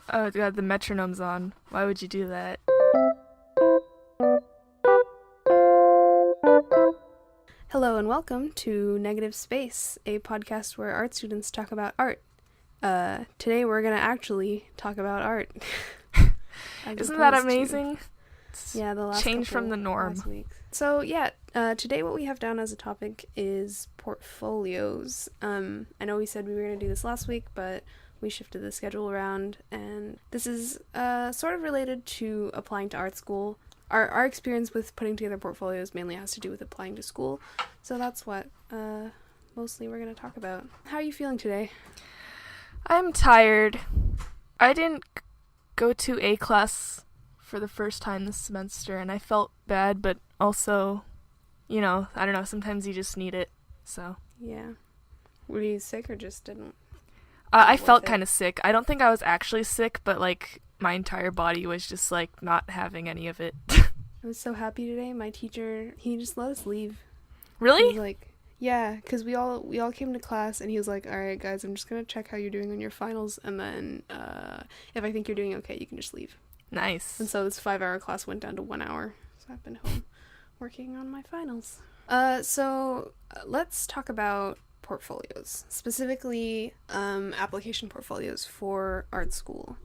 Oh god, the metronome's on. Why would you do that? Hello and welcome to Negative Space, a podcast where art students talk about art. Today we're gonna actually talk about art. Isn't that amazing? Yeah, the last change from the norm. So yeah, today what we have down as a topic is portfolios. I know we said we were gonna do this last week, but we shifted the schedule around, and this is sort of related to applying to art school. Our experience with putting together portfolios mainly has to do with applying to school, so that's what mostly we're going to talk about. How are you feeling today? I'm tired. I didn't go to A class for the first time this semester, and I felt bad, but also, I don't know, sometimes you just need it, so. Yeah. Were you sick or just didn't? I felt kind of sick. I don't think I was actually sick, but, my entire body was just, not having any of it. I was so happy today. My teacher, he just let us leave. Really? He was like, yeah, because we all came to class, and he was like, all right, guys, I'm just going to check how you're doing on your finals, and then if I think you're doing okay, you can just leave. Nice. And so this 5-hour class went down to 1 hour, so I've been home working on my finals. So let's talk about portfolios, specifically application portfolios for art school.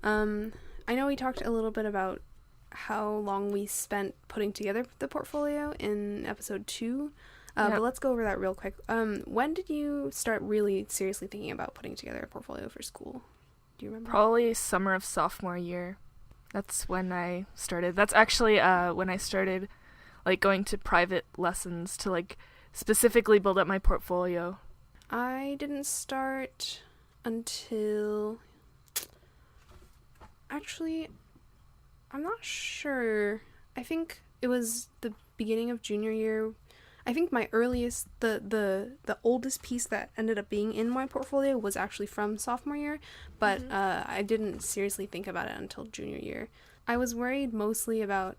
I know we talked a little bit about how long we spent putting together the portfolio in episode 2, but let's go over that real quick. When did you start really seriously thinking about putting together a portfolio for school? Do you remember? Probably summer of sophomore year. That's when I started. That's actually when I started going to private lessons to specifically build up my portfolio. I didn't start until... Actually, I'm not sure. I think it was the beginning of junior year. I think my earliest, the oldest piece that ended up being in my portfolio was actually from sophomore year, but I didn't seriously think about it until junior year. I was worried mostly about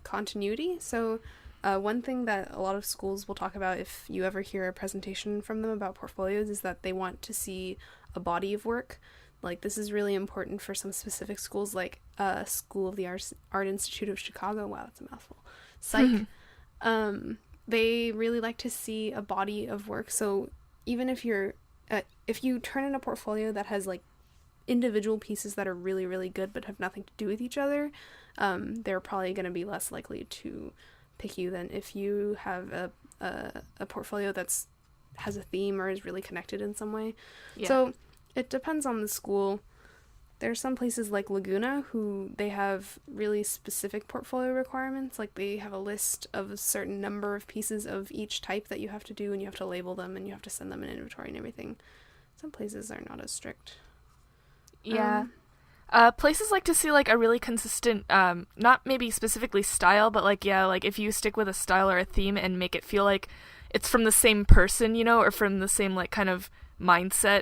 continuity. So one thing that a lot of schools will talk about if you ever hear a presentation from them about portfolios is that they want to see a body of work. This is really important for some specific schools, like School of the Art Institute of Chicago. Wow, that's a mouthful. Psych. They really like to see a body of work. So even if you turn in a portfolio that has individual pieces that are really, really good but have nothing to do with each other, they're probably going to be less likely to pick you than if you have a portfolio has a theme or is really connected in some way. Yeah. So it depends on the school. There are some places like Laguna who they have really specific portfolio requirements. They have a list of a certain number of pieces of each type that you have to do, and you have to label them, and you have to send them an inventory and everything. Some places are not as strict. Yeah. Places like to see a really consistent, not maybe specifically style, but if you stick with a style or a theme and make it feel like it's from the same person, or from the same kind of mindset,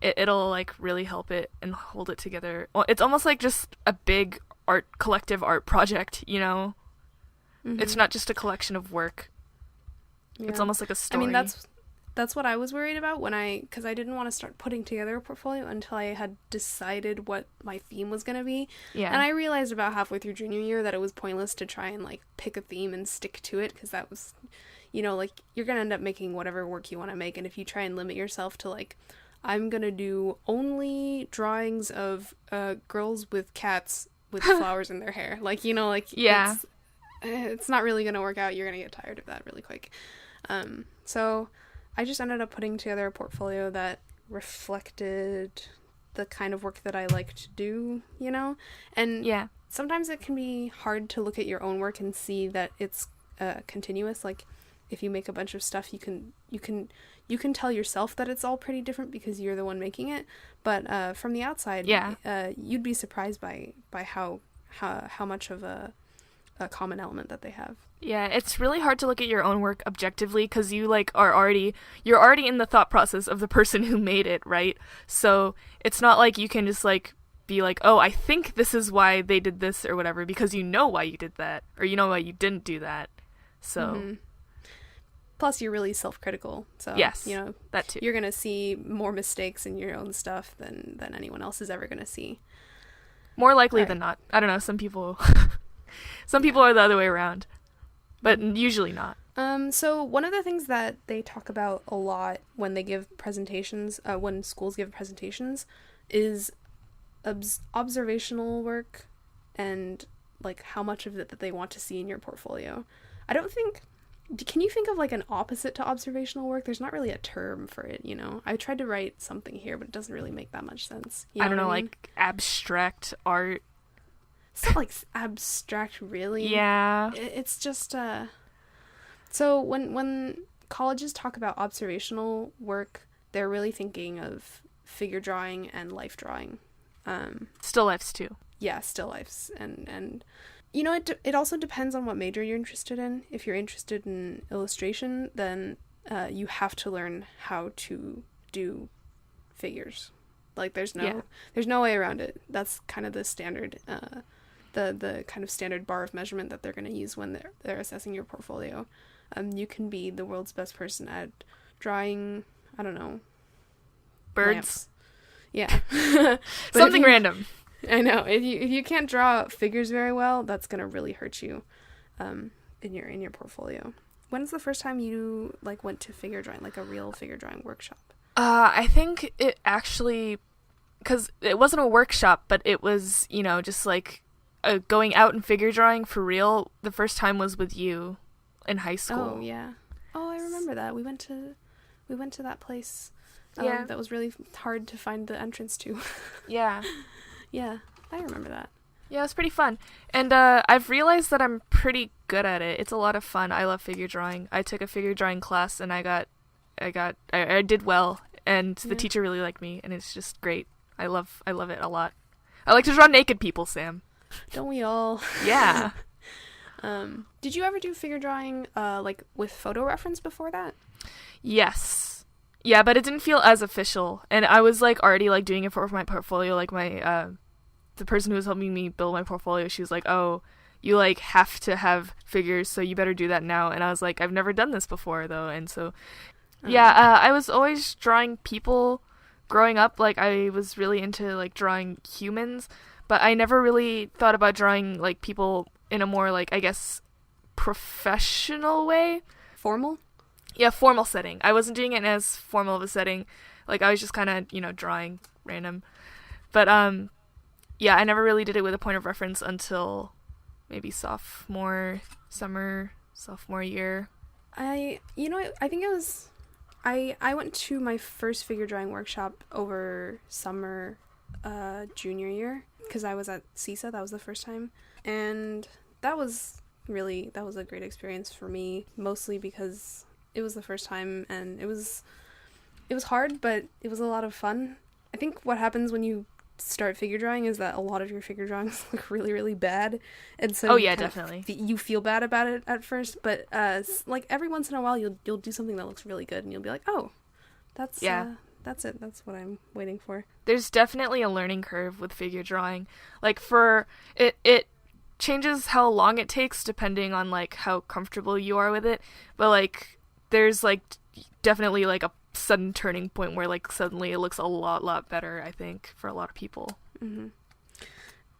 it'll really help it and hold it together. Well, it's almost just a big collective art project, It's not just a collection of work. Yeah. It's almost like a story. I mean, that's what I was worried about because I didn't want to start putting together a portfolio until I had decided what my theme was going to be. Yeah. And I realized about halfway through junior year that it was pointless to try and pick a theme and stick to it, because that was, you're going to end up making whatever work you want to make. And if you try and limit yourself to I'm going to do only drawings of girls with cats with flowers in their hair. Yeah. It's not really going to work out. You're going to get tired of that really quick. So I just ended up putting together a portfolio that reflected the kind of work that I like to do, And yeah, sometimes it can be hard to look at your own work and see that it's continuous. If you make a bunch of stuff, you can tell yourself that it's all pretty different because you're the one making it. But from the outside, you'd be surprised by how much of a common element that they have. Yeah, it's really hard to look at your own work objectively because you you're already in the thought process of the person who made it, right? So it's not like you can just be oh, I think this is why they did this or whatever, because you know why you did that, or you know why you didn't do that. So Plus, you're really self-critical, so Yes, you know that too. you're gonna see more mistakes in your own stuff than anyone else is ever gonna see. More likely Right. than not. I don't know. Some people, some people are the other way around, but usually not. So one of the things that they talk about a lot when they give presentations, when schools give presentations, is observational work and like how much of it that they want to see in your portfolio. I don't think. Can you think of like an opposite to observational work? There's not really a term for it, you know. I tried to write something here, but it doesn't really make that much sense. You know I don't know, what I mean? like abstract art. It's not like abstract, really. Yeah. It's just So when colleges talk about observational work, they're really thinking of figure drawing and life drawing. Still lifes too. Yeah, still lifes, and you know, it also depends on what major you're interested in. If you're interested in illustration, then you have to learn how to do figures. Like there's no way around it. That's kind of the standard the kind of standard bar of measurement that they're going to use when they're assessing your portfolio. You can be the world's best person at drawing, I don't know, Birds. lamps. Yeah. But Something random. I know. If you can't draw figures very well, that's gonna really hurt you, in your portfolio. When's the first time you like went to figure drawing, like a real figure drawing workshop? I think it actually, because it wasn't a workshop, but it was, you know, just like going out and figure drawing for real. The first time was with you in high school. Oh yeah. Oh, I remember that. We went to that place. Yeah. That was really hard to find the entrance to. Yeah. Yeah, I remember that. Yeah, it was pretty fun. And I've realized that I'm pretty good at it. It's a lot of fun. I love figure drawing. I took a figure drawing class and I did well, and the teacher really liked me, and it's just great. I love it a lot. I like to draw naked people, Sam. Don't we all? Yeah. Did you ever do figure drawing like with photo reference before that? Yes. Yeah, but it didn't feel as official, and I was like already like doing it for my portfolio. Like my the person who was helping me build my portfolio, she was like, "Oh, you like have to have figures, so you better do that now." And I was like, "I've never done this before though." And so I was always drawing people growing up. Like I was really into like drawing humans, but I never really thought about drawing like people in a more like, I guess, professional way. Formal? Yeah, formal setting. I wasn't doing it in as formal of a setting. Like I was just kind of, you know, drawing random. But yeah, I never really did it with a point of reference until maybe sophomore year. I think it was I went to my first figure drawing workshop over summer junior year because I was at CISA. That was the first time, and that was a great experience for me, mostly because it was the first time and it was hard, but it was a lot of fun. I think what happens when you start figure drawing is that a lot of your figure drawings look really, really bad, and so definitely you feel bad about it at first, but like every once in a while you'll do something that looks really good and you'll be like, oh, that's it, that's what I'm waiting for. There's definitely a learning curve with figure drawing. Like for it changes how long it takes depending on like how comfortable you are with it, but like there's like definitely like a sudden turning point where like suddenly it looks a lot better, I think, for a lot of people. Mm-hmm.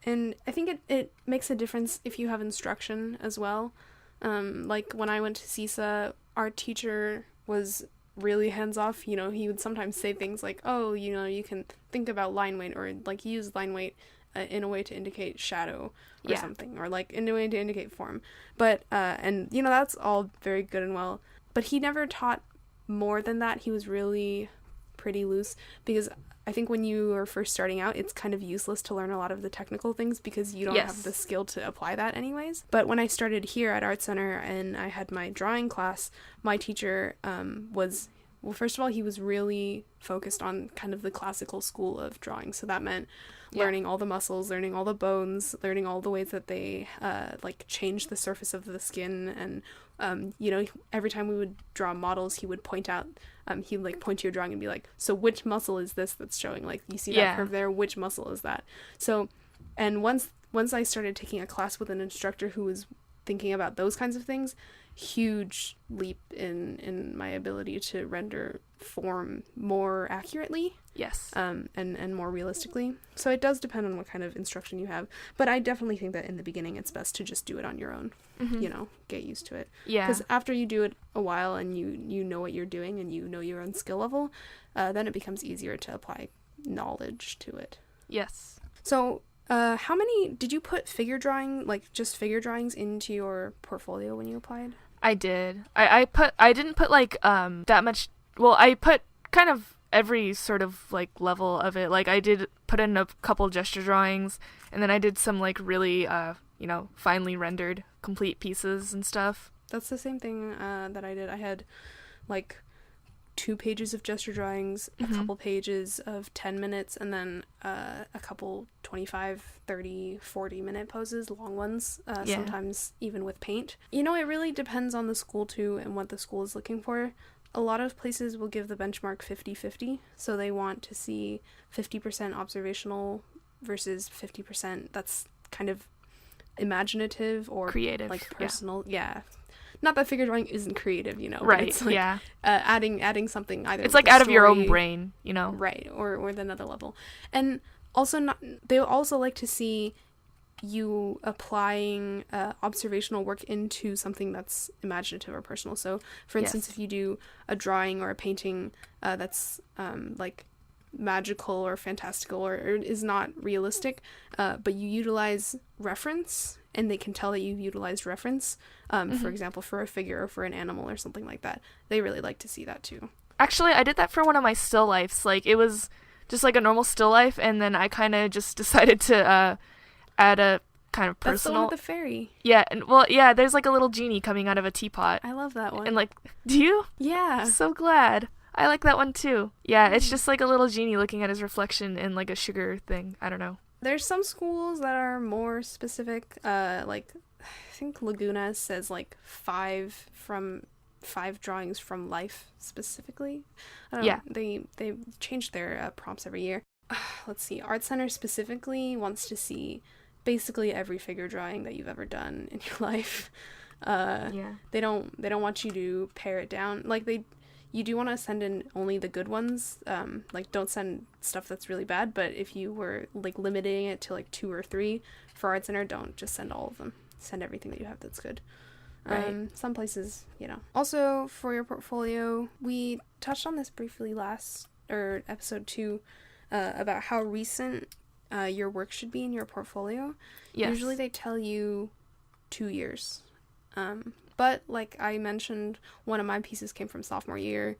And I think it makes a difference if you have instruction as well. Like when I went to CISA, our teacher was really hands-off. You know, he would sometimes say things like, oh, you know, you can think about line weight, or like use line weight in a way to indicate shadow or something, or like in a way to indicate form. But and you know, that's all very good and well, but he never taught more than that. He was really pretty loose, because I think when you are first starting out, it's kind of useless to learn a lot of the technical things because you don't have the skill to apply that anyways. But when I started here at Art Center and I had my drawing class, my teacher was, well, first of all, he was really focused on kind of the classical school of drawing. So that meant learning all the muscles, learning all the bones, learning all the ways that they like change the surface of the skin. And you know, every time we would draw models, he would point out, he would like point to your drawing and be like, so which muscle is this that's showing? Like, you see that curve there? Which muscle is that? So, and once I started taking a class with an instructor who was thinking about those kinds of things, huge leap in my ability to render form more accurately. Yes. And more realistically. So it does depend on what kind of instruction you have. But I definitely think that in the beginning it's best to just do it on your own. You know, get used to it. Yeah. Because after you do it a while and you know what you're doing and you know your own skill level, then it becomes easier to apply knowledge to it. Yes. So how many did you put just figure drawings into your portfolio when you applied? I did. I didn't put like that much. Well, I put kind of every sort of like level of it. Like I did put in a couple gesture drawings, and then I did some like really finely rendered complete pieces and stuff. That's the same thing that I did. I had like 2 pages of gesture drawings, a couple pages of 10 minutes, and then a couple 25, 30, 40-minute poses, long ones, sometimes even with paint. You know, it really depends on the school too and what the school is looking for. A lot of places will give the benchmark 50-50, so they want to see 50% observational versus 50% that's kind of imaginative or creative, like personal. Yeah. Not that figure drawing isn't creative, you know. Right. It's like, adding something either. It's like out of your own brain, you know. Right. Or another level, and also they also like to see you applying observational work into something that's imaginative or personal. So, for instance, if you do a drawing or a painting that's like magical or fantastical or is not realistic, but you utilize reference, and they can tell that you've utilized reference, for example, for a figure or for an animal or something like that. They really like to see that too. Actually, I did that for one of my still lifes. Like, it was just like a normal still life, and then I kind of just decided to add a kind of personal... That's the one with the fairy. Yeah, and there's like a little genie coming out of a teapot. I love that one. And like, do you? Yeah. I'm so glad. I like that one too. Yeah, it's just like a little genie looking at his reflection in like a sugar thing. I don't know. There's some schools that are more specific. Like, I think Laguna says like 5 drawings from life specifically. I don't know. They change their prompts every year. Let's see. Art Center specifically wants to see basically every figure drawing that you've ever done in your life. They don't want you to pare it down. Like you do want to send in only the good ones. Like, don't send stuff that's really bad, but if you were like limiting it to like 2 or 3 for Art Center, don't just send all of them. Send everything that you have that's good. Right. Some places, you know. Also, for your portfolio, we touched on this briefly episode 2, about how recent your work should be in your portfolio. Yes. Usually they tell you 2 years. But like I mentioned, one of my pieces came from sophomore year.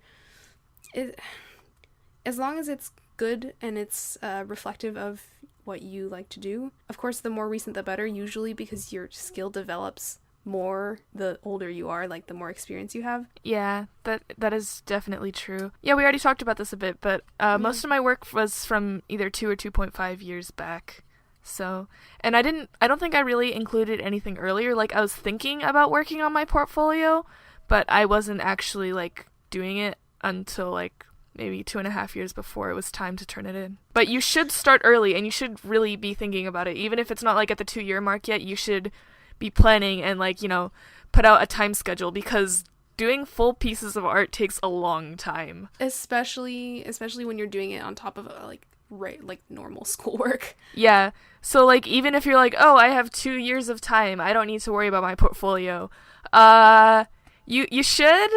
As long as it's good and it's reflective of what you like to do. Of course, the more recent the better, usually, because your skill develops more the older you are, like the more experience you have. Yeah, that is definitely true. Yeah, we already talked about this a bit, but most of my work was from either 2 or 2.5 years back. So, and I don't think I really included anything earlier. Like, I was thinking about working on my portfolio, but I wasn't actually like doing it until like maybe 2.5 years before it was time to turn it in. But you should start early, and you should really be thinking about it. Even if it's not like at the 2-year mark yet, you should be planning and like, you know, put out a time schedule, because doing full pieces of art takes a long time. Especially when you're doing it on top of like normal schoolwork. Yeah. So like, even if you're like, oh, I have 2 years of time, I don't need to worry about my portfolio. You should.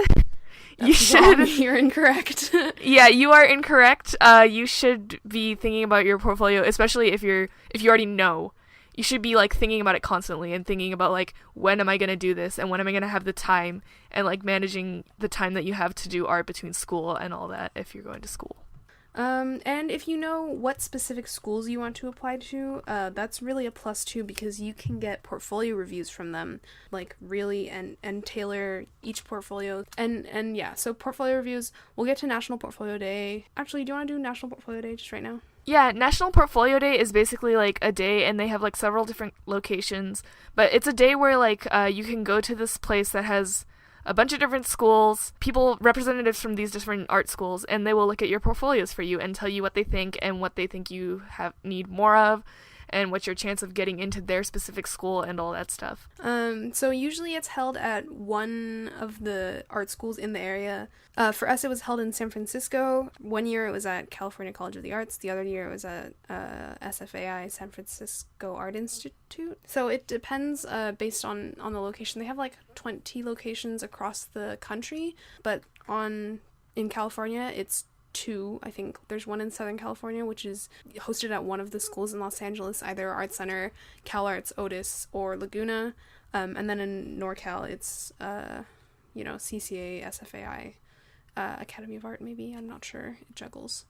You should. Wrong. You're incorrect. Yeah, you are incorrect. You should be thinking about your portfolio, especially if you already know. You should be like thinking about it constantly and thinking about like, when am I going to do this and when am I going to have the time, and like managing the time that you have to do art between school and all that if you're going to school. And if you know what specific schools you want to apply to, that's really a plus too, because you can get portfolio reviews from them, like really, and tailor each portfolio. And yeah, so portfolio reviews, we'll get to National Portfolio Day. Actually, do you want to do National Portfolio Day just right now? Yeah, National Portfolio Day is basically like a day, and they have like several different locations, but it's a day where like, you can go to this place that has a bunch of different schools, representatives from these different art schools, and they will look at your portfolios for you and tell you what they think and what they think you need more of. and what's your chance of getting into their specific school and all that stuff? So usually it's held at one of the art schools in the area. For us, it was held in San Francisco. One year it was at California College of the Arts. The other year it was at SFAI, San Francisco Art Institute. So it depends based on the location. They have like 20 locations across the country, but in California, it's 2. I think there's one in Southern California, which is hosted at one of the schools in Los Angeles, either Art Center, CalArts, Otis, or Laguna. And then in NorCal, it's, CCA, SFAI, Academy of Art, maybe. I'm not sure. It juggles.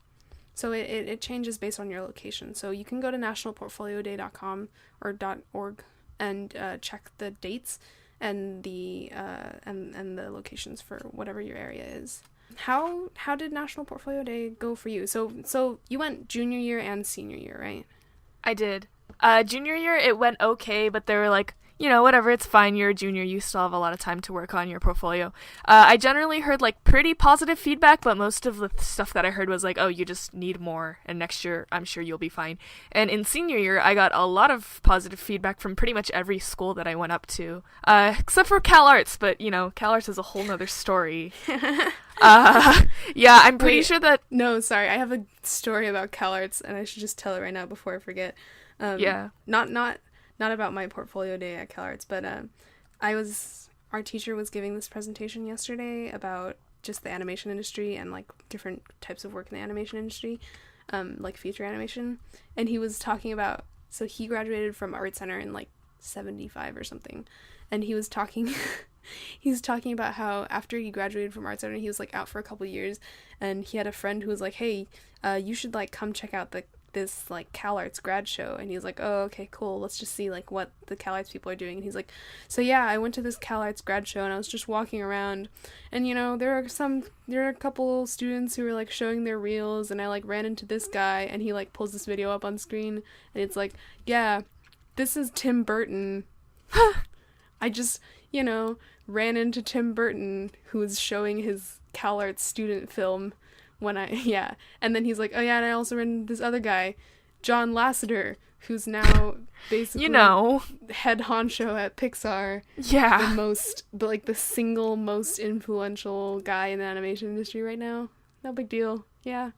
So it changes based on your location. So you can go to nationalportfolioday.com or .org and check the dates and the locations for whatever your area is. How did National Portfolio Day go for you? So you went junior year and senior year, right? I did. Junior year, it went okay, but they were like, whatever, it's fine, you're a junior, you still have a lot of time to work on your portfolio. I generally heard, like, pretty positive feedback, but most of the stuff that I heard was like, oh, you just need more, and next year, I'm sure you'll be fine. And in senior year, I got a lot of positive feedback from pretty much every school that I went up to, except for CalArts, but, CalArts is a whole nother story. Yeah, I'm pretty sure that... No, sorry, I have a story about CalArts, and I should just tell it right now before I forget. Yeah. Not about my portfolio day at CalArts, but our teacher was giving this presentation yesterday about just the animation industry and like different types of work in the animation industry, like feature animation. And he was talking about, so he graduated from Art Center in like 75 or something. And he was talking about how after he graduated from Art Center, he was like out for a couple years, and he had a friend who was like, hey, you should like come check out this like CalArts grad show. And he was like, oh, okay, cool, let's just see like what the CalArts people are doing. And he's like, so yeah, I went to this CalArts grad show and I was just walking around, and there are a couple students who were like showing their reels, and I like ran into this guy, and he like pulls this video up on screen, and it's like, yeah, this is Tim Burton. I just ran into Tim Burton, who was showing his CalArts student film and then he's like, oh yeah, and I also ran into this other guy, John Lasseter, who's now basically head honcho at Pixar. Yeah. The single most influential guy in the animation industry right now. No big deal. Yeah.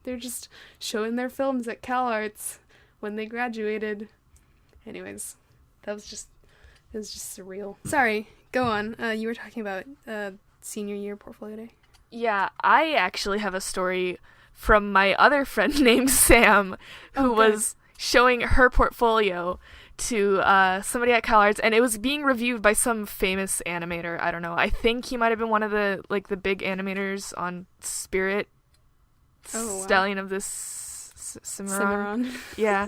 They're just showing their films at CalArts when they graduated. Anyways, it was just surreal. Sorry, go on. You were talking about senior year portfolio day. Yeah, I actually have a story from my other friend named Sam, who was showing her portfolio to somebody at CalArts, and it was being reviewed by some famous animator. I don't know. I think he might have been one of the big animators on Spirit, Stallion of this Cimarron. Yeah.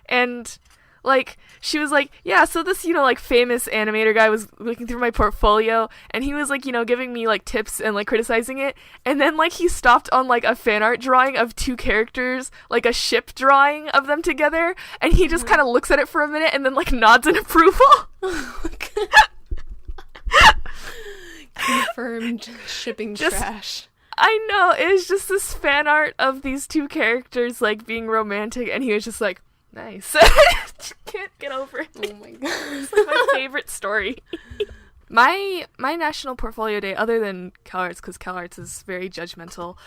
And she was like, yeah, so this, famous animator guy was looking through my portfolio, and he was, giving me, tips and, criticizing it, and then, he stopped on, a fan art drawing of 2 characters, a ship drawing of them together, and he just kind of looks at it for a minute and then, nods in approval. Confirmed shipping trash. I know, it was just this fan art of these 2 characters, being romantic, and he was just like, nice. Can't get over it. Oh my god. It's my favorite story. My National Portfolio Day, other than CalArts, because CalArts is very judgmental,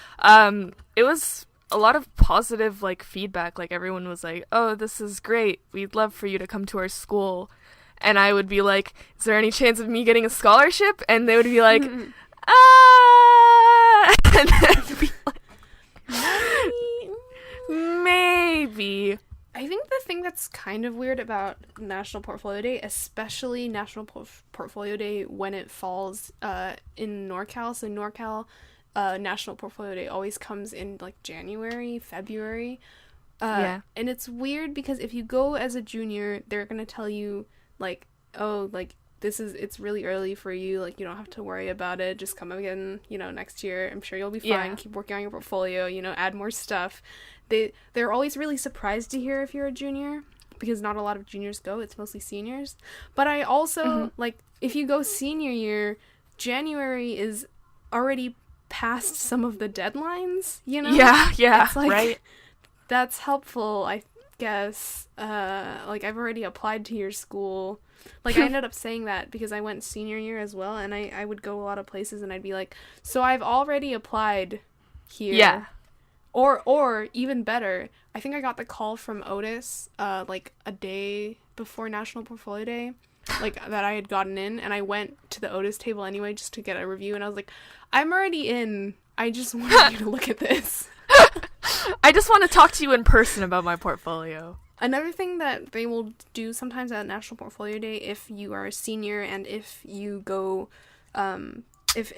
it was a lot of positive feedback. Everyone was like, oh, this is great, we'd love for you to come to our school. And I would be like, is there any chance of me getting a scholarship? And they would be like, and then I'd be like, maybe. I think the thing that's kind of weird about National Portfolio Day, especially National Portfolio Day when it falls in NorCal, so NorCal National Portfolio Day always comes in January, February. And it's weird because if you go as a junior, they're going to tell you it's really early for you, you don't have to worry about it, just come again, next year, I'm sure you'll be fine, keep working on your portfolio, add more stuff. They're always really surprised to hear if you're a junior, because not a lot of juniors go, it's mostly seniors. But I also, if you go senior year, January is already past some of the deadlines, Yeah, it's right. That's helpful, guess, like, I've already applied to your school. Like, I ended up saying that because I went senior year as well, and I would go a lot of places, and I'd be like, so I've already applied here. Yeah. Or even better, I think I got the call from Otis, like, a day before National Portfolio Day, like, that I had gotten in, and I went to the Otis table anyway just to get a review, and I was like, I'm already in. I just wanted you to look at this. I just want to talk to you in person about my portfolio. Another thing that they will do sometimes at National Portfolio Day, if you are a senior and if you go, if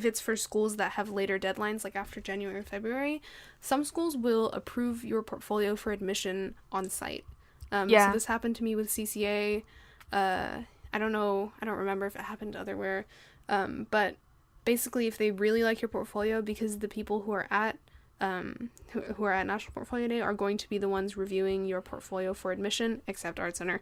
it's for schools that have later deadlines, like after January or February, some schools will approve your portfolio for admission on site. So this happened to me with CCA. I don't remember if it happened otherwhere, but basically if they really like your portfolio, because the people who are at National Portfolio Day are going to be the ones reviewing your portfolio for admission, except Art Center.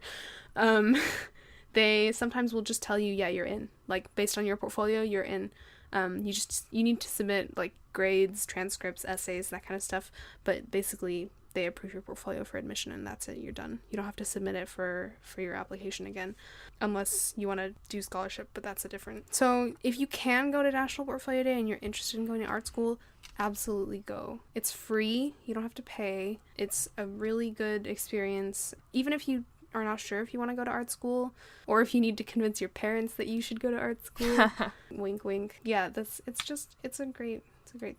They sometimes will just tell you, yeah, you're in. Like, based on your portfolio, you're in. You need to submit, like, grades, transcripts, essays, that kind of stuff. But basically, they approve your portfolio for admission, and that's it. You're done. You don't have to submit it for your application again, unless you want to do scholarship, but that's a different. So if you can go to National Portfolio Day and you're interested in going to art school, absolutely go. It's free. You don't have to pay. It's a really good experience. Even if you are not sure if you want to go to art school, or if you need to convince your parents that you should go to art school, wink wink. Yeah, it's a great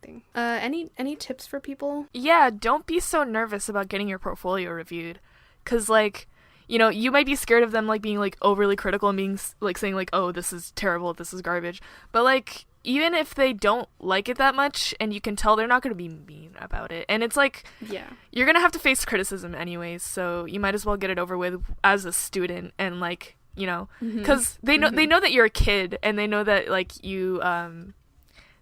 thing. Any tips for people? Yeah, don't be so nervous about getting your portfolio reviewed, because, like, you know, you might be scared of them, like, being, like, overly critical and being, like, saying, like, oh, this is terrible, this is garbage, but, like, even if they don't like it that much, and you can tell, they're not going to be mean about it. And it's like, yeah, you're going to have to face criticism anyways, so you might as well get it over with as a student, and, like, you know, because they know that you're a kid, and they know that, like, you,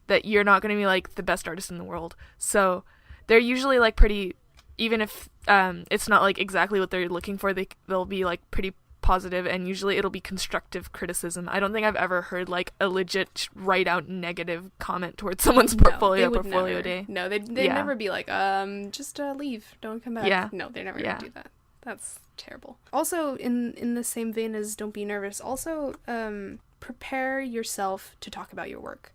that you're not going to be, like, the best artist in the world. So they're usually, like, pretty, even if it's not, like, exactly what they're looking for, they'll be, like, pretty positive, and usually it'll be constructive criticism. I don't think I've ever heard, like, a legit write-out negative comment towards someone's portfolio day. No, they'd never be like, just leave, don't come back. Yeah. No, they're never going to do that. That's terrible. Also, in the same vein as don't be nervous, also prepare yourself to talk about your work.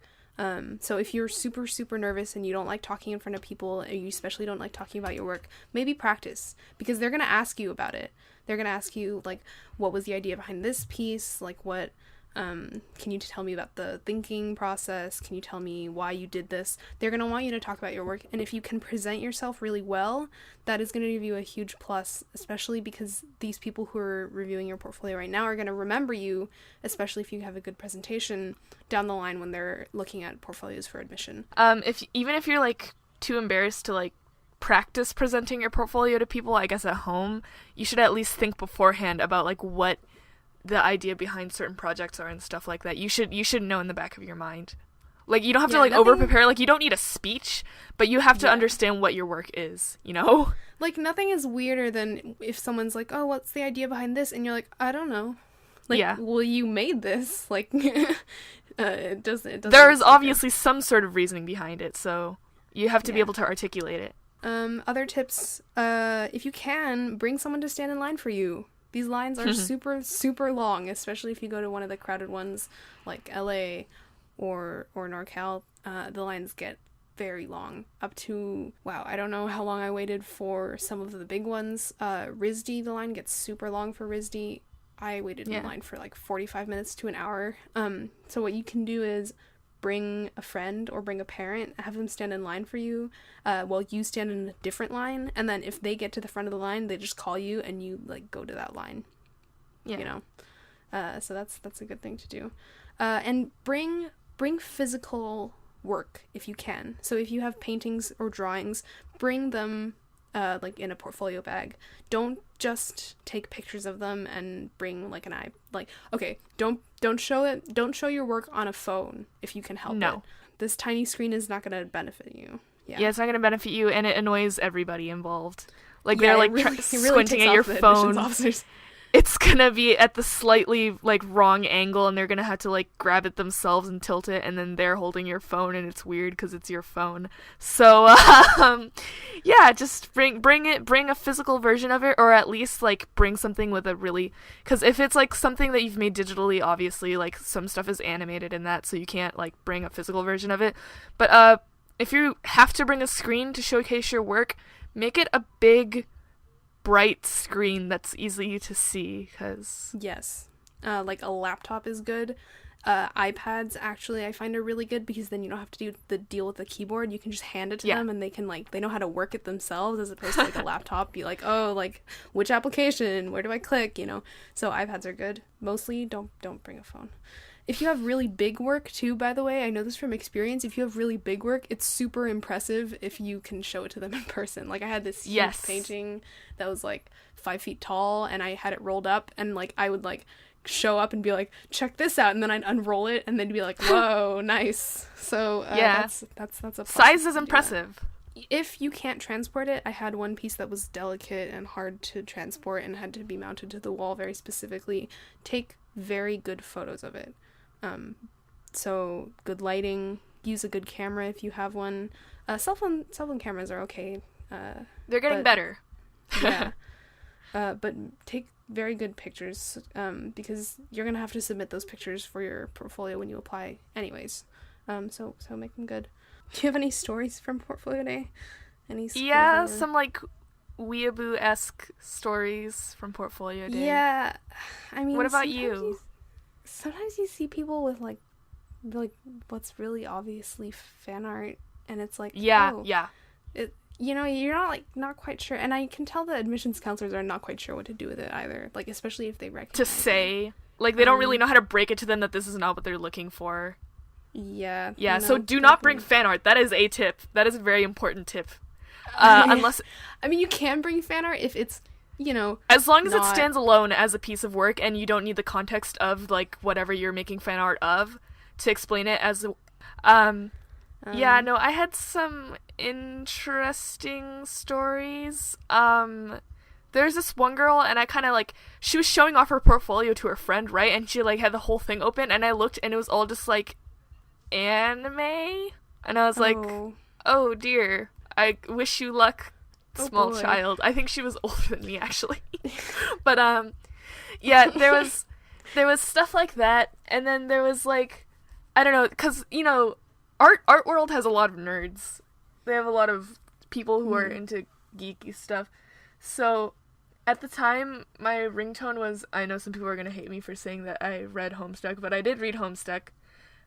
So if you're super, super nervous and you don't like talking in front of people, or you especially don't like talking about your work, maybe practice, because they're going to ask you about it. They're going to ask you, like, what was the idea behind this piece? Like, what, can you tell me about the thinking process? Can you tell me why you did this? They're going to want you to talk about your work. And if you can present yourself really well, that is going to give you a huge plus, especially because these people who are reviewing your portfolio right now are going to remember you, especially if you have a good presentation down the line when they're looking at portfolios for admission. Even if you're, like, too embarrassed to, like, practice presenting your portfolio to people, I guess, at home, you should at least think beforehand about, like, what the idea behind certain projects are and stuff like that. You should know in the back of your mind. Like, you don't have to, like, over-prepare. Like, you don't need a speech, but you have to understand what your work is, you know? Like, nothing is weirder than if someone's like, oh, what's the idea behind this? And you're like, I don't know. Like, well, you made this. Like, it doesn't there is obviously some sort of reasoning behind it, so you have to be able to articulate it. Other tips, if you can, bring someone to stand in line for you. These lines are super, super long, especially if you go to one of the crowded ones like LA or NorCal. The lines get very long, up to, wow, I don't know how long I waited for some of the big ones. RISD, the line gets super long for RISD. I waited in line for like 45 minutes to an hour. So what you can do is bring a friend or bring a parent, have them stand in line for you while you stand in a different line, and then if they get to the front of the line, they just call you and you, like, go to that line. You know, so that's a good thing to do. And bring physical work if you can. So if you have paintings or drawings, bring them like in a portfolio bag. Don't just take pictures of them and bring, like, don't show your work on a phone if you can help it. This tiny screen is not going to benefit you. Yeah, it's not going to benefit you, and it annoys everybody involved. Like, they're, like, really squinting at your phone. it's gonna be at the slightly like wrong angle, and they're gonna have to like grab it themselves and tilt it, and then they're holding your phone, and it's weird because it's your phone. So yeah, just bring a physical version of it, or at least like bring something with a really, because if it's like something that you've made digitally, obviously like some stuff is animated in that, so you can't like bring a physical version of it. But if you have to bring a screen to showcase your work, make it a big, bright screen that's easy to see, because yes, like a laptop is good. iPads actually I find are really good, because then you don't have to do the deal with the keyboard. You can just hand it to them, and they can like, they know how to work it themselves, as opposed to like a laptop be like, oh, like which application, where do I click, you know. So iPads are good. Mostly don't bring a phone. If you have really big work too, by the way, I know this from experience, if you have really big work, it's super impressive if you can show it to them in person. Like I had this huge painting that was like 5 feet tall, and I had it rolled up, and like I would like show up and be like, check this out, and then I'd unroll it, and they'd be like, whoa, nice. So that's a size is impressive. If you can't transport it, I had one piece that was delicate and hard to transport and had to be mounted to the wall very specifically. Take very good photos of it. So good lighting, use a good camera if you have one. Cell phone cameras are okay. They're getting better. Yeah. But take very good pictures, because you're gonna have to submit those pictures for your portfolio when you apply anyways. So make them good. Do you have any stories from portfolio day? Some like weeaboo-esque stories from portfolio day. Yeah. I mean, what about you? Sometimes you see people with like what's really obviously fan art, and it's like, it, you know, you're not quite sure, and I can tell the admissions counselors are not quite sure what to do with it either, like especially if they recognize to say it. Like they don't really know how to break it to them that this is not what they're looking for. Yeah, no, so do not bring fan art. That is a tip. That is a very important tip. Unless, I mean, you can bring fan art if it's, you know, as long as it stands alone as a piece of work, and you don't need the context of like whatever you're making fan art of to explain it as yeah, no, I had some interesting stories. There's this one girl, and I kind of like, she was showing off her portfolio to her friend, right? And she like had the whole thing open, and I looked, and it was all just like anime, and I was like, oh dear, I wish you luck, small child. I think she was older than me, actually. But yeah, there was stuff like that, and then there was like, I don't know, because you know, art world has a lot of nerds. They have a lot of people who are into geeky stuff. So at the time, my ringtone was, I know some people are gonna hate me for saying that I read Homestuck, but I did read Homestuck.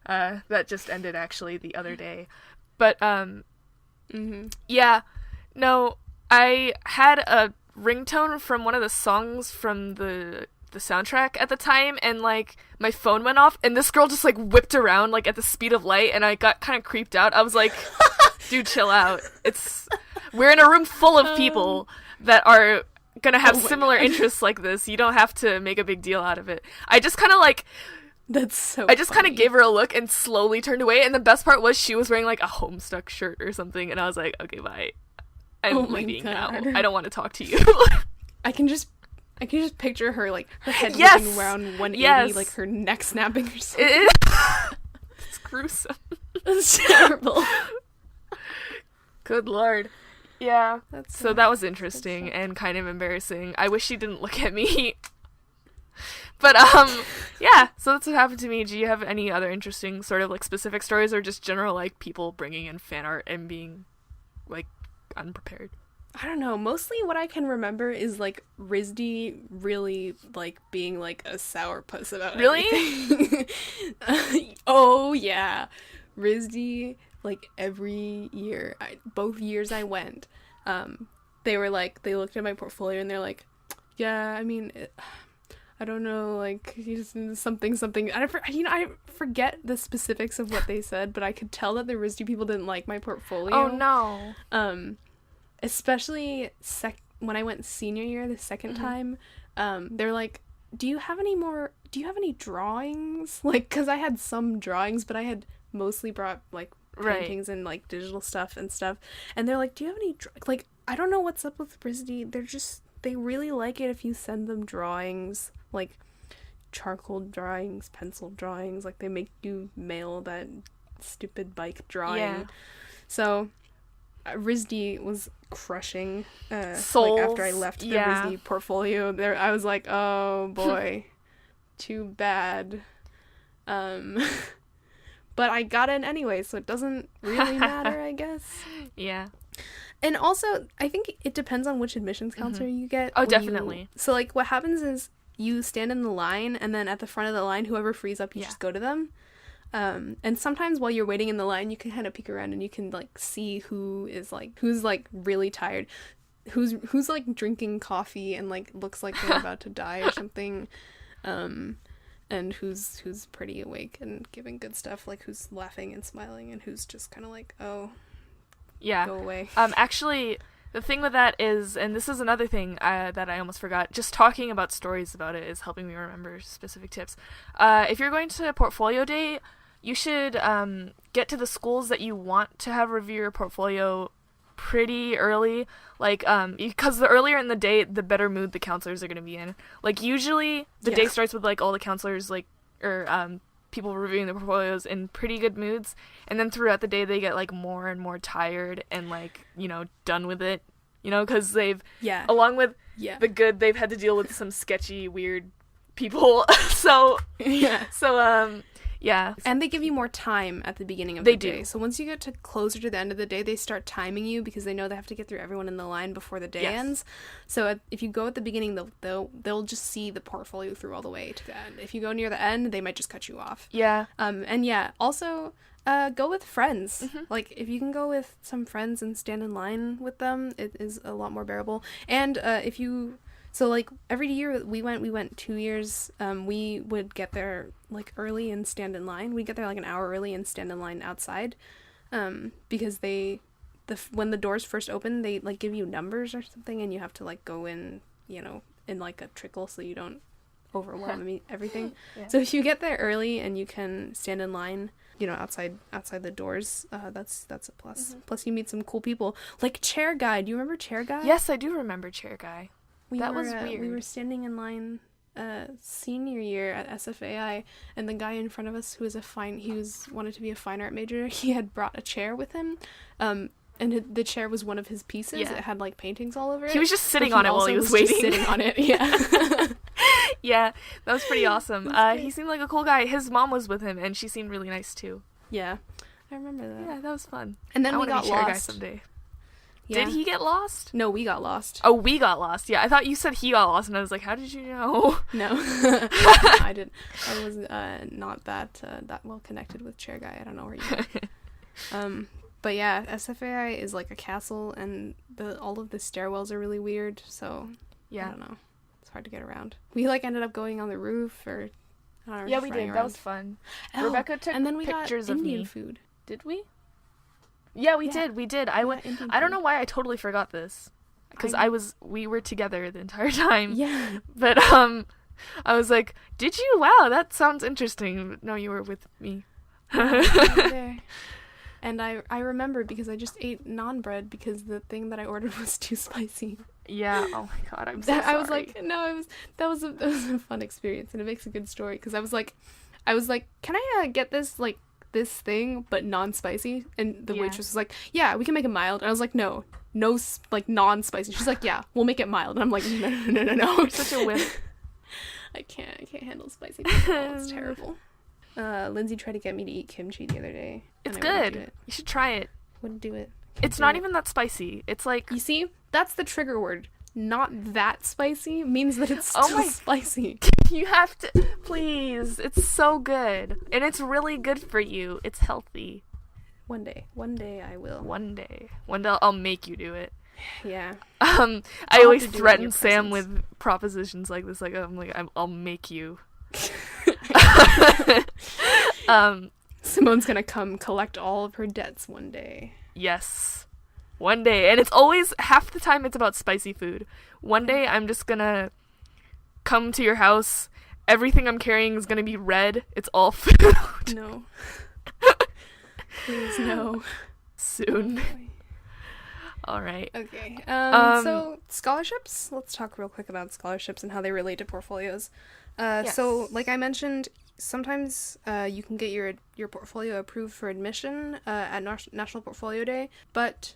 That just ended actually the other day. But yeah, no, I had a ringtone from one of the songs from the soundtrack at the time, and like my phone went off, and this girl just like whipped around like at the speed of light, and I got kind of creeped out. I was like, dude, chill out. We're in a room full of people that are gonna have similar interests like this. You don't have to make a big deal out of it. I just kind of like, that's so I just kind of gave her a look and slowly turned away, and the best part was she was wearing like a Homestuck shirt or something, and I was like, okay, bye. I'm leaving now. I don't want to talk to you. I can just picture her, like, her head moving around 180, like her neck snapping or something. It's gruesome. It's terrible. Good lord. Yeah. So that was interesting and kind of embarrassing. I wish she didn't look at me. But, yeah. So that's what happened to me. Do you have any other interesting sort of, like, specific stories, or just general, like, people bringing in fan art and being, like, unprepared? I don't know. Mostly what I can remember is, like, RISD really, like, being, like, a sourpuss about everything. Oh, yeah. RISD, like, every year, both years I went, they were, like, they looked at my portfolio, and they're like, yeah, I mean, I don't know, like, something. I forget the specifics of what they said, but I could tell that the RISD people didn't like my portfolio. Oh, no. Especially when I went senior year the second time, they're like, do you have any drawings? Like, because I had some drawings, but I had mostly brought, like, paintings and, like, digital stuff and stuff. And they're like, do you have any, like, I don't know what's up with RISD. they really like it if you send them drawings, like charcoal drawings, pencil drawings, like they make you mail that stupid bike drawing. Yeah. So RISD was crushing Souls. like after I left the RISD portfolio there. I was like, oh boy, too bad. But I got in anyway, so it doesn't really matter, I guess. Yeah. And also, I think it depends on which admissions counselor you get. Oh, definitely. So, like, what happens is you stand in the line, and then at the front of the line, whoever frees up, you just go to them. And sometimes while you're waiting in the line, you can kind of peek around, and you can, like, see who's really tired. Who's like, drinking coffee and, like, looks like they're about to die or something. And who's pretty awake and giving good stuff, like, who's laughing and smiling, and who's just kind of like, oh... Yeah. Go away. Actually, the thing with that is, and this is another thing that I almost forgot, just talking about stories about it is helping me remember specific tips. If you're going to portfolio day, you should get to the schools that you want to have review your portfolio pretty early. Like, because the earlier in the day, the better mood the counselors are going to be in. Like, usually, the day starts with, like, all the counselors, like, or, people reviewing the portfolios in pretty good moods, and then throughout the day they get like more and more tired and like, you know, done with it, you know, because they've along with the good, they've had to deal with some sketchy, weird people. And they give you more time at the beginning of the day. So once you get to closer to the end of the day, they start timing you because they know they have to get through everyone in the line before the day ends. So if you go at the beginning, they'll just see the portfolio through all the way to the end. If you go near the end, they might just cut you off. Also go with friends. Like, if you can go with some friends and stand in line with them, it is a lot more bearable. And so, like, every year we went 2 years, we would get there, like, early and stand in line. We'd get there, like, an hour early and stand in line outside, because when the doors first open, they, like, give you numbers or something, and you have to, like, go in, you know, in, like, a trickle so you don't overwhelm everything. So if you get there early and you can stand in line, you know, outside the doors, that's a plus. Plus, you meet some cool people. Like Chair Guy. Do you remember Chair Guy? Yes, I do remember Chair Guy. That was weird. We were standing in line senior year at SFAI, and the guy in front of us, who was wanted to be a fine art major, he had brought a chair with him, and the chair was one of his pieces. It had, like, paintings all over it. He was just sitting on it while he was waiting. Sitting on it, Yeah, that was pretty awesome. He seemed like a cool guy. His mom was with him, and she seemed really nice too. Yeah, I remember that. Yeah, that was fun. And then we got Chair Guy lost someday. Yeah. Did he get lost? No, we got lost. Oh, we got lost. Yeah, I thought you said he got lost, and I was like, how did you know? No, I didn't. I was not that well connected with Chair Guy. I don't know where you are. But yeah, SFAI is like a castle, and all of the stairwells are really weird. So I don't know. It's hard to get around. We, like, ended up going on the roof, or yeah, we did. Around. That was fun. Rebecca took and then we pictures got of Indian me. Food. Did we? Yeah, we did. We did. I went. I don't know why I totally forgot this, because we were together the entire time. Yeah. But I was like, "Did you? Wow, that sounds interesting." No, you were with me. There. And I remember because I just ate naan bread because the thing that I ordered was too spicy. Yeah. Oh my god, I'm so sorry. I was like, no, that was a fun experience, and it makes a good story because I was like, can I get this, like, this thing but non-spicy? And the waitress was like, yeah, we can make it mild. And I was like, no, like, non-spicy. She's like, yeah, we'll make it mild. And I'm like, no. You're such a wimp. I can't handle spicy people. It's terrible. Lindsay tried to get me to eat kimchi the other day. It's good. You should try it. Wouldn't do it. It's not even that spicy. It's like, you see, that's the trigger word. Not that spicy means that it's still spicy. You have to, please. It's so good, and it's really good for you. It's healthy. One day I will. One day I'll make you do it. Yeah. I always threaten Sam with propositions like this. Like, I'll make you. Simone's gonna come collect all of her debts one day. Yes. One day. And it's always, half the time it's about spicy food. One day I'm just gonna come to your house. Everything I'm carrying is gonna be red. It's all food. No. Please, no. Soon. All right. Okay. So scholarships. Let's talk real quick about scholarships and how they relate to portfolios. Yes. So, like I mentioned, sometimes you can get your portfolio approved for admission at National Portfolio Day, but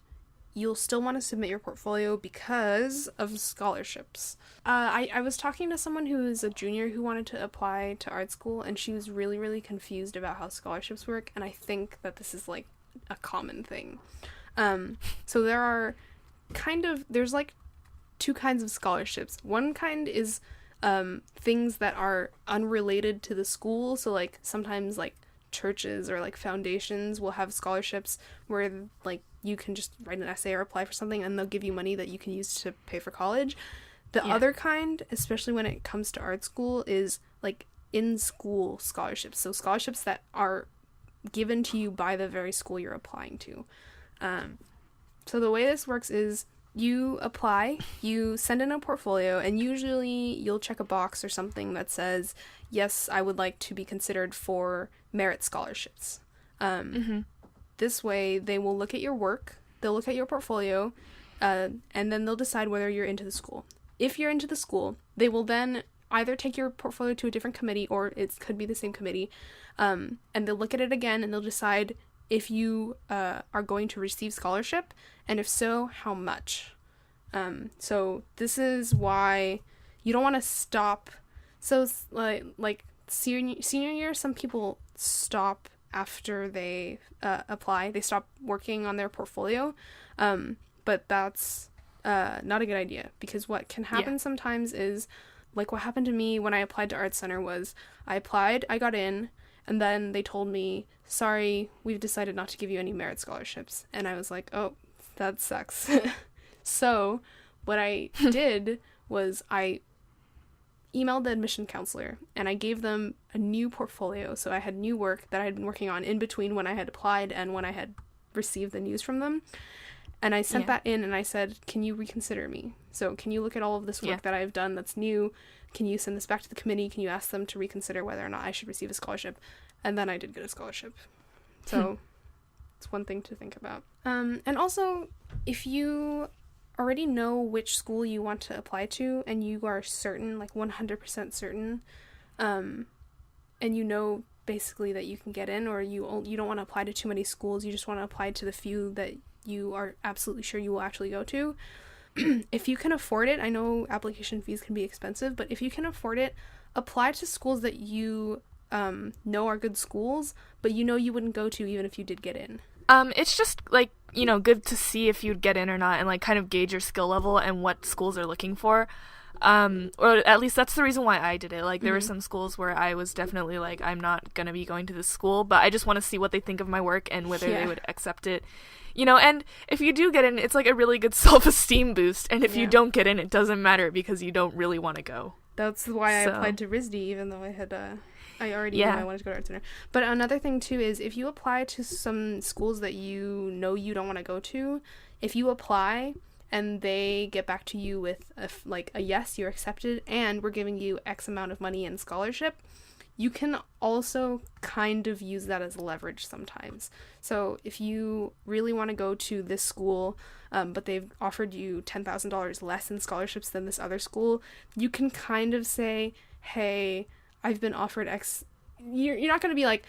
you'll still want to submit your portfolio because of scholarships. I was talking to someone who is a junior who wanted to apply to art school, and she was really, really confused about how scholarships work, and I think that this is like a common thing. So there's like two kinds of scholarships. One kind is things that are unrelated to the school. So like sometimes like churches or like foundations will have scholarships where like you can just write an essay or apply for something and they'll give you money that you can use to pay for college. The other kind, especially when it comes to art school, is like in-school scholarships. So scholarships that are given to you by the very school you're applying to. So the way this works is you apply, you send in a portfolio, and usually you'll check a box or something that says, yes, I would like to be considered for merit scholarships. This way they will look at your work, they'll look at your portfolio, and then they'll decide whether you're into the school. If you're into the school, they will then either take your portfolio to a different committee, or it could be the same committee, and they'll look at it again and they'll decide if you are going to receive scholarship, and if so, how much. So this is why you don't want to stop. So like senior year, some people stop after they apply. They stop working on their portfolio, but that's not a good idea, because what can happen sometimes is, like what happened to me when I applied to Art Center was I applied, I got in, and then they told me, sorry, we've decided not to give you any merit scholarships. And I was like, oh, that sucks. So what I did was I emailed the admission counselor and I gave them a new portfolio. So I had new work that I had been working on in between when I had applied and when I had received the news from them. And I sent that in and I said, can you reconsider me? So can you look at all of this work that I've done that's new? Can you send this back to the committee? Can you ask them to reconsider whether or not I should receive a scholarship? And then I did get a scholarship. So it's one thing to think about. And also, if you already know which school you want to apply to and you are certain, like 100% certain, and you know basically that you can get in, or you don't want to apply to too many schools, you just want to apply to the few that you are absolutely sure you will actually go to. If you can afford it, I know application fees can be expensive, but if you can afford it, apply to schools that you know are good schools, but you know you wouldn't go to even if you did get in. It's just, like, you know, good to see if you'd get in or not and, like, kind of gauge your skill level and what schools are looking for. Or at least that's the reason why I did it. Like, there were some schools where I was definitely like, I'm not gonna be going to this school, but I just want to see what they think of my work and whether they would accept it. You know, and if you do get in, it's like a really good self-esteem boost, and if you don't get in, it doesn't matter because you don't really want to go. That's why I applied to RISD, even though I had I already knew I wanted to go to Art Center. But another thing, too, is if you apply to some schools that you know you don't want to go to, if you apply and they get back to you with, a yes, you're accepted, and we're giving you X amount of money in scholarship, you can also kind of use that as leverage sometimes. So if you really want to go to this school, but they've offered you $10,000 less in scholarships than this other school, you can kind of say, hey, I've been offered X. You're not going to be like,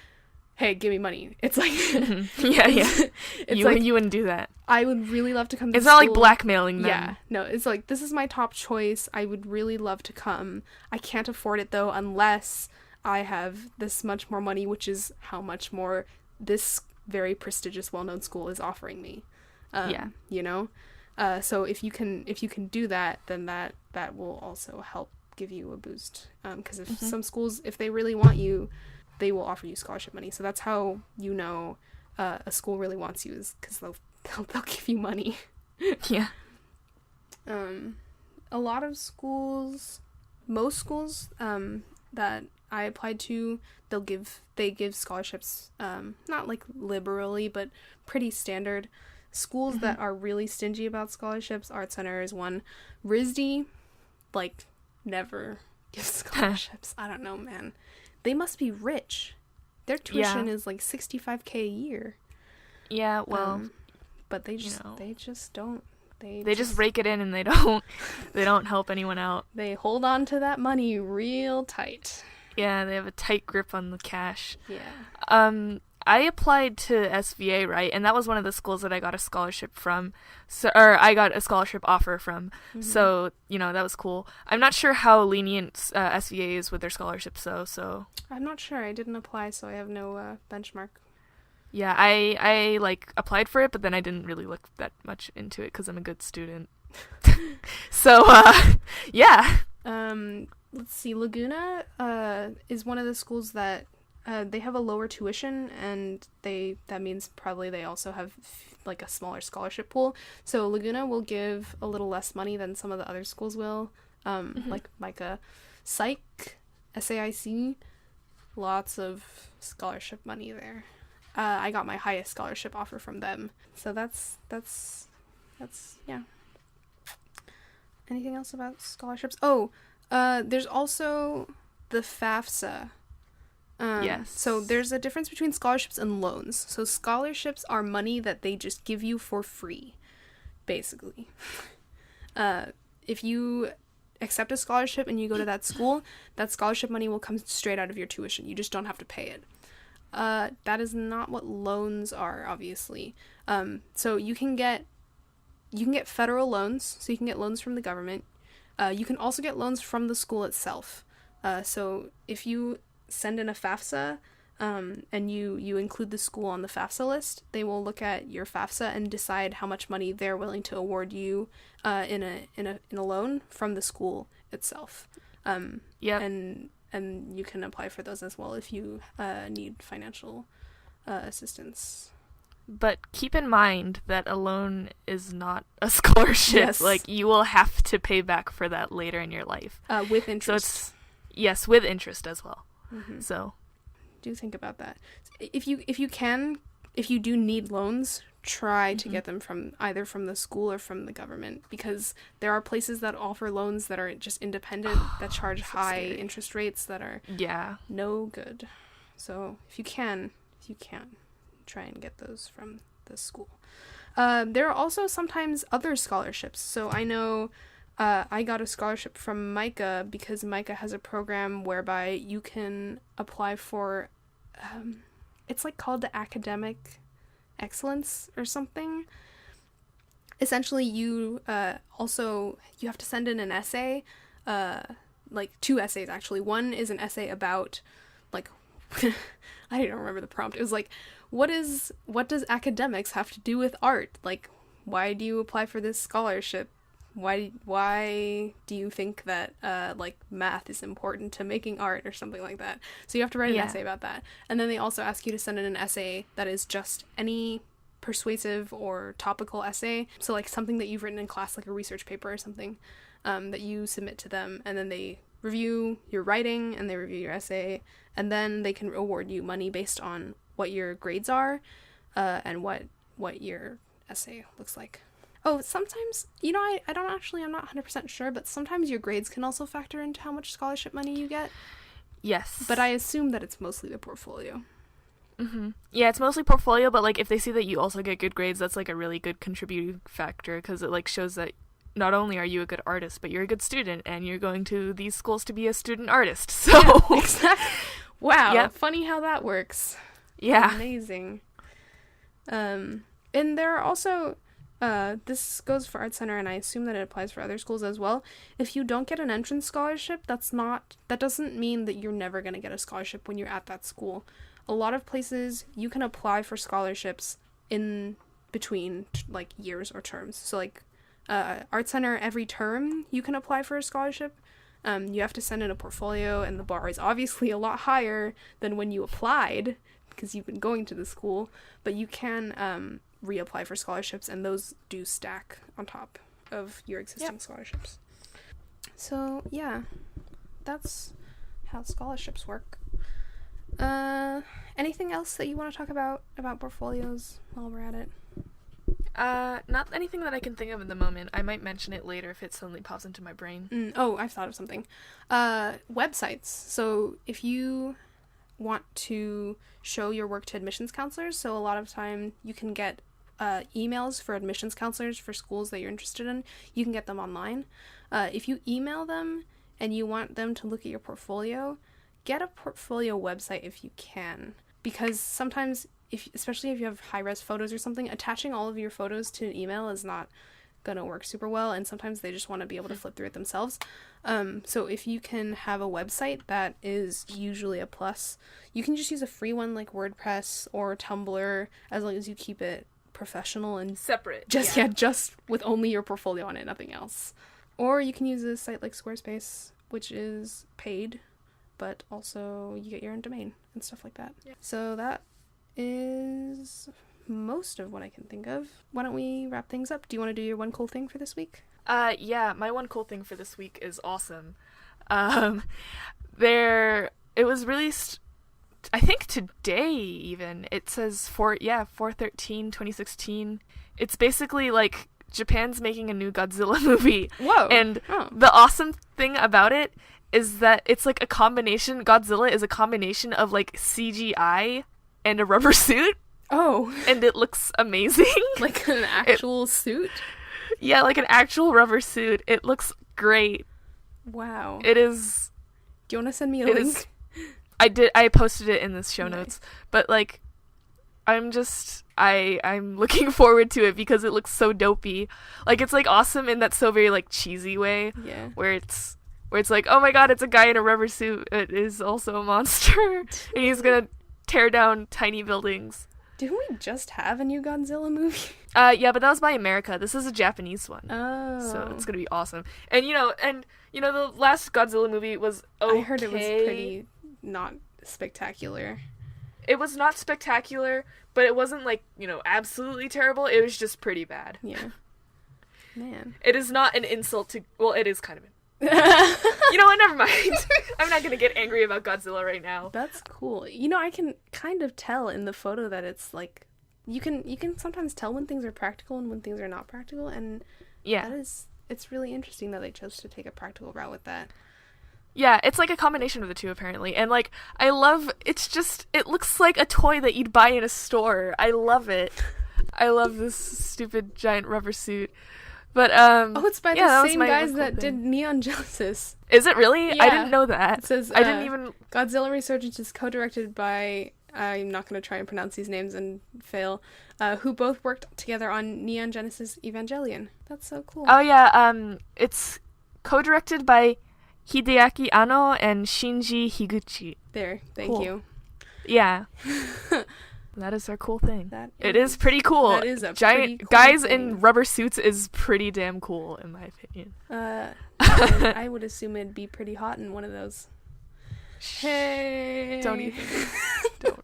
hey, give me money. It's like... You wouldn't do that. I would really love to come to It's school. not like blackmailing them. Yeah. No, it's like, this is my top choice. I would really love to come. I can't afford it, though, unless I have this much more money, which is how much more this very prestigious, well-known school is offering me. You know? So if you can do that, then that will also help give you a boost. Because if some schools, if they really want you, they will offer you scholarship money. So that's how you know a school really wants you, is because they'll give you money. Yeah. A lot of schools, most schools that I applied to, they give scholarships, not like liberally, but pretty standard. Schools that are really stingy about scholarships, Art Center is one. RISD, like, never gives scholarships. I don't know, man. They must be rich. Their tuition is like $65,000 a year. Yeah, well, but they just don't. They just rake it in, and they don't help anyone out. They hold on to that money real tight. Yeah, they have a tight grip on the cash. Yeah. I applied to SVA, right? And that was one of the schools that I got a scholarship from. Or I got a scholarship offer from. Mm-hmm. So, that was cool. I'm not sure how lenient SVA is with their scholarships, though, so... I'm not sure. I didn't apply, so I have no benchmark. Yeah, I applied for it, but then I didn't really look that much into it because I'm a good student. So, yeah. Let's see. Laguna is one of the schools that they have a lower tuition, and that means probably they also have like a smaller scholarship pool. So Laguna will give a little less money than some of the other schools will. Like Micah, Psych, SAIC, lots of scholarship money there. I got my highest scholarship offer from them. So that's yeah. Anything else about scholarships? Oh, there's also the FAFSA. Yes. So there's a difference between scholarships and loans. So scholarships are money that they just give you for free, basically. If you accept a scholarship and you go to that school, that scholarship money will come straight out of your tuition. You just don't have to pay it. That is not what loans are, obviously. So you can get federal loans, so you can get loans from the government. You can also get loans from the school itself. So if you send in a FAFSA, and you include the school on the FAFSA list, they will look at your FAFSA and decide how much money they're willing to award you in a loan from the school itself. Yeah. And you can apply for those as well if you need financial assistance. But keep in mind that a loan is not a scholarship. Yes. Like, you will have to pay back for that later in your life. With interest. So yes, with interest as well. Mm-hmm. So do think about that. If you do need loans, try to get them from either from the school or from the government, because there are places that offer loans that are just independent that charge high interest rates that are no good. So if you can try and get those from the school. There are also sometimes other scholarships. So I know I got a scholarship from Micah because Micah has a program whereby you can apply for, it's like called the academic excellence or something. Essentially, you have to send in an essay, like 2 essays actually. One is an essay about, like, I don't remember the prompt. It was like, what does academics have to do with art? Like, why do you apply for this scholarship? Why do you think that like math is important to making art or something like that? So you have to write an essay about that. And then they also ask you to send in an essay that is just any persuasive or topical essay. So like something that you've written in class, like a research paper or something, that you submit to them, and then they review your writing and they review your essay, and then they can award you money based on what your grades are, and what your essay looks like. Oh, sometimes, I'm not 100% sure, but sometimes your grades can also factor into how much scholarship money you get. Yes. But I assume that it's mostly the portfolio. Mm-hmm. Yeah, it's mostly portfolio, but, like, if they see that you also get good grades, that's, like, a really good contributing factor, because it, like, shows that not only are you a good artist, but you're a good student, and you're going to these schools to be a student artist, so... Yeah, exactly. Wow, yep. Funny how that works. Yeah. Amazing. And there are also... this goes for Art Center, and I assume that it applies for other schools as well. If you don't get an entrance scholarship, that doesn't mean that you're never going to get a scholarship when you're at that school. A lot of places, you can apply for scholarships in between, like, years or terms. So, like, Art Center, every term, you can apply for a scholarship. You have to send in a portfolio, and the bar is obviously a lot higher than when you applied, because you've been going to the school, but you can, reapply for scholarships, and those do stack on top of your existing scholarships. So yeah, that's how scholarships work. Anything else that you want to talk about portfolios while we're at it? Not anything that I can think of at the moment. I might mention it later if it suddenly pops into my brain. I've thought of something. Websites. So if you want to show your work to admissions counselors, so a lot of time you can get emails for admissions counselors for schools that you're interested in, you can get them online. If you email them and you want them to look at your portfolio, get a portfolio website if you can. Because sometimes, especially if you have high-res photos or something, attaching all of your photos to an email is not gonna work super well, and sometimes they just want to be able to flip through it themselves. So if you can have a website, that is usually a plus. You can just use a free one like WordPress or Tumblr, as long as you keep it professional and separate. Just with only your portfolio on it, nothing else. Or you can use a site like Squarespace, which is paid, but also you get your own domain and stuff like that. Yeah. So that is most of what I can think of. Why don't we wrap things up? Do you want to do your one cool thing for this week? Yeah, my one cool thing for this week is awesome. It was released, I think today even. It says 4/13/2016. It's basically like Japan's making a new Godzilla movie. Whoa. And the awesome thing about it is that it's like a combination, Godzilla is a combination of like CGI and a rubber suit. Oh. And it looks amazing. Like an actual suit? Yeah, like an actual rubber suit. It looks great. Wow. It is. Do you want to send me a link? I posted it in the show notes. But like, I'm looking forward to it because it looks so dopey. Like, it's like awesome in that so very like cheesy way. Yeah. Where it's like, oh my god, it's a guy in a rubber suit. It is also a monster. And he's gonna tear down tiny buildings. Didn't we just have a new Godzilla movie? Yeah, but that was by America. This is a Japanese one. Oh. So it's gonna be awesome. And the last Godzilla movie was okay. I heard it was pretty not spectacular. It was not spectacular, but it wasn't like, absolutely terrible. It was just pretty bad. Yeah. Man. It is not an insult to, well, it is kind of you know what, never mind. I'm not gonna get angry about Godzilla right now. That's cool. I can kind of tell in the photo that it's like, you can sometimes tell when things are practical and when things are not practical, and yeah, it's really interesting that they chose to take a practical route with that. Yeah, it's like a combination of the two apparently, and like, it looks like a toy that you'd buy in a store. I love it. I love this stupid giant rubber suit. But it's by the same guys that did Neon Genesis. Is it really? Yeah. I didn't know that. It says I didn't even. Godzilla Resurgence is co-directed by, I'm not going to try and pronounce these names and fail, who both worked together on Neon Genesis Evangelion. That's so cool. Oh yeah, it's co-directed by Hideaki Anno and Shinji Higuchi. There, thank you. Yeah. That is our cool thing. It is pretty cool. That is a giant pretty cool guys thing. in rubber suits is pretty damn cool in my opinion. I would assume it'd be pretty hot in one of those. Hey. Don't even. Don't.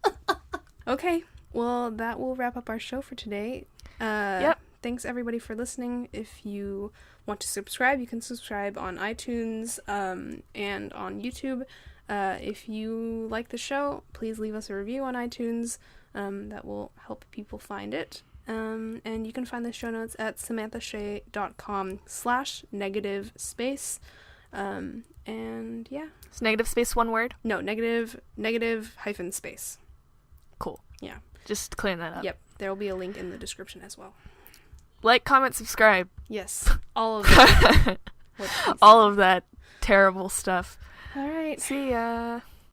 Okay. Well, that will wrap up our show for today. Yep. Thanks everybody for listening. If you want to subscribe, you can subscribe on iTunes and on YouTube. If you like the show, please leave us a review on iTunes. That will help people find it. And you can find the show notes at samanthashay.com/negative-space. And yeah. Is negative space one word? No, negative-space. Cool. Yeah. Just clearing that up. Yep. There will be a link in the description as well. Like, comment, subscribe. Yes. All of that. All of that terrible stuff. All right. See ya.